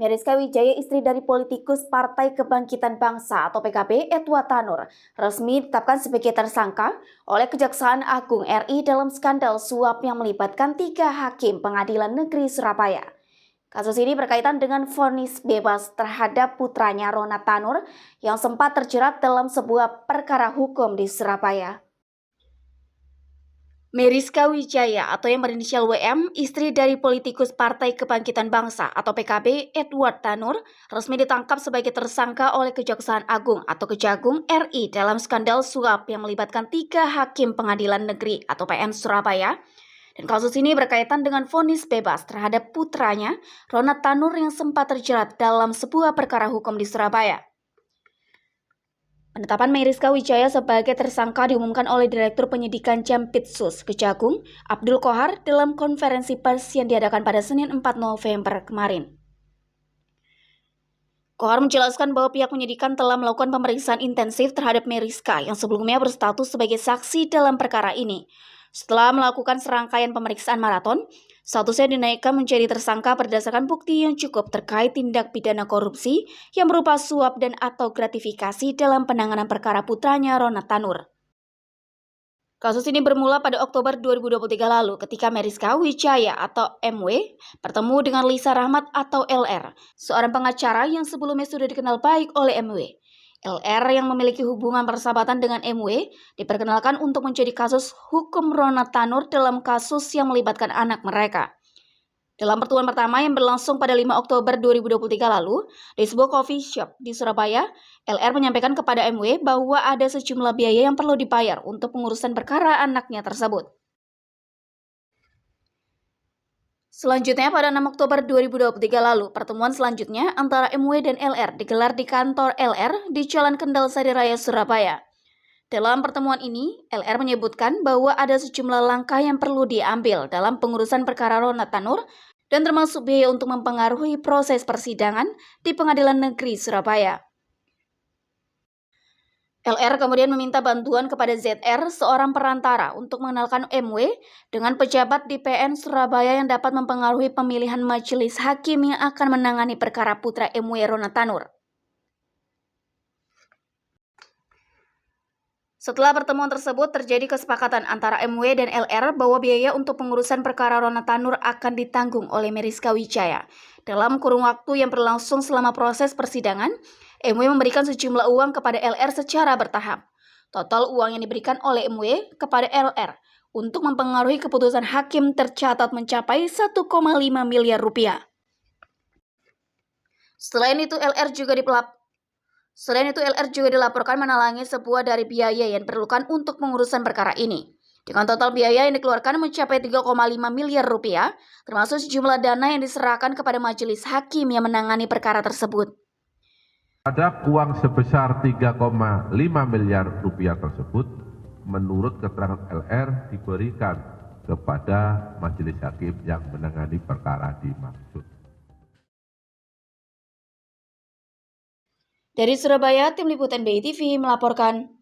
Meriska Wijaya, istri dari politikus Partai Kebangkitan Bangsa atau PKB, Edward Tanur, resmi ditetapkan sebagai tersangka oleh Kejaksaan Agung RI dalam skandal suap yang melibatkan 3 hakim Pengadilan Negeri Surabaya. Kasus ini berkaitan dengan vonis bebas terhadap putranya Ronald Tanur yang sempat terjerat dalam sebuah perkara hukum di Surabaya. Meriska Wijaya atau yang berinisial WM, istri dari politikus Partai Kebangkitan Bangsa atau PKB, Edward Tanur, resmi ditangkap sebagai tersangka oleh Kejaksaan Agung atau Kejagung RI dalam skandal suap yang melibatkan 3 hakim Pengadilan Negeri atau PN Surabaya. Dan kasus ini berkaitan dengan vonis bebas terhadap putranya, Ronald Tanur, yang sempat terjerat dalam sebuah perkara hukum di Surabaya. Penetapan Meriska Wijaya sebagai tersangka diumumkan oleh Direktur Penyidikan Jampitsus Kejagung, Abdul Kohar, dalam konferensi pers yang diadakan pada Senin 4 November kemarin. Kohar menjelaskan bahwa pihak penyidikan telah melakukan pemeriksaan intensif terhadap Meriska yang sebelumnya berstatus sebagai saksi dalam perkara ini. Setelah melakukan serangkaian pemeriksaan maraton, statusnya dinaikkan menjadi tersangka berdasarkan bukti yang cukup terkait tindak pidana korupsi yang berupa suap dan atau gratifikasi dalam penanganan perkara putranya Ronald Tanur. Kasus ini bermula pada Oktober 2023 lalu ketika Meriska Wijaya atau MW bertemu dengan Lisa Rahmat atau LR, seorang pengacara yang sebelumnya sudah dikenal baik oleh MW. LR yang memiliki hubungan persahabatan dengan MW diperkenalkan untuk menjadi kasus hukum Ronald Tanur dalam kasus yang melibatkan anak mereka. Dalam pertemuan pertama yang berlangsung pada 5 Oktober 2023 lalu, di sebuah coffee shop di Surabaya, LR menyampaikan kepada MW bahwa ada sejumlah biaya yang perlu dibayar untuk pengurusan perkara anaknya tersebut. Selanjutnya, pada 6 Oktober 2023 lalu, pertemuan selanjutnya antara MW dan LR digelar di kantor LR di Jalan Kendal Sari Raya, Surabaya. Dalam pertemuan ini, LR menyebutkan bahwa ada sejumlah langkah yang perlu diambil dalam pengurusan perkara Ronald Tanur dan termasuk biaya untuk mempengaruhi proses persidangan di Pengadilan Negeri Surabaya. LR kemudian meminta bantuan kepada ZR, seorang perantara, untuk mengenalkan MW dengan pejabat di PN Surabaya yang dapat mempengaruhi pemilihan majelis hakim yang akan menangani perkara putra MW, Ronald Tanur. Setelah pertemuan tersebut, terjadi kesepakatan antara MW dan LR bahwa biaya untuk pengurusan perkara Ronald Tanur akan ditanggung oleh Meriska Wijaya. Dalam kurun waktu yang berlangsung selama proses persidangan, MW memberikan sejumlah uang kepada LR secara bertahap. Total uang yang diberikan oleh MW kepada LR untuk mempengaruhi keputusan hakim tercatat mencapai 1,5 miliar rupiah. Selain itu, LR juga dilaporkan menalangi sebuah dari biaya yang diperlukan untuk pengurusan perkara ini. Dengan total biaya yang dikeluarkan mencapai 3,5 miliar rupiah, termasuk sejumlah dana yang diserahkan kepada majelis hakim yang menangani perkara tersebut. Ada uang sebesar 3,5 miliar rupiah tersebut, menurut keterangan LR, diberikan kepada majelis hakim yang menangani perkara dimaksud. Dari Surabaya, Tim Liputan BI TV melaporkan.